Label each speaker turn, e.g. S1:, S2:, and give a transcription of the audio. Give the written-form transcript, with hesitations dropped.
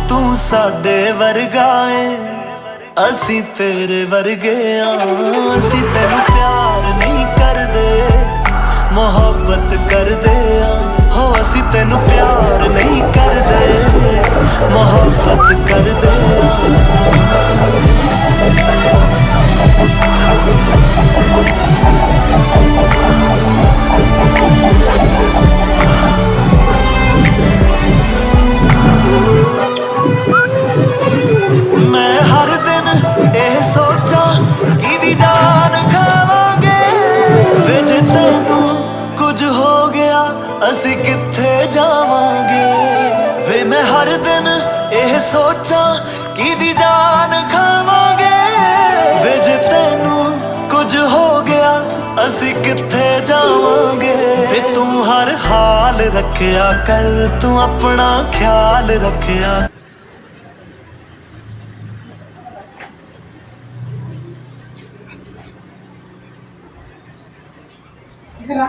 S1: तू साडे वर्गा है असी तेरे वर्गे असी तेनू प्यार नहीं करदे मोहब्बत करदे हो असी तेनू प्यार नहीं करदे मोहब्बत करदे मैं हर दिन यह सोचा कि जान खावांगे वे जे तैनू कुछ हो गया असी कित्थे जावांगे वे मैं हर दिन यह सोचा कि जान खावांगे वे जे तैनू कुछ हो गया असी कित्थे जावांगे वे तू हर हाल रखिया कर तू अपना ख्याल रखिया
S2: करा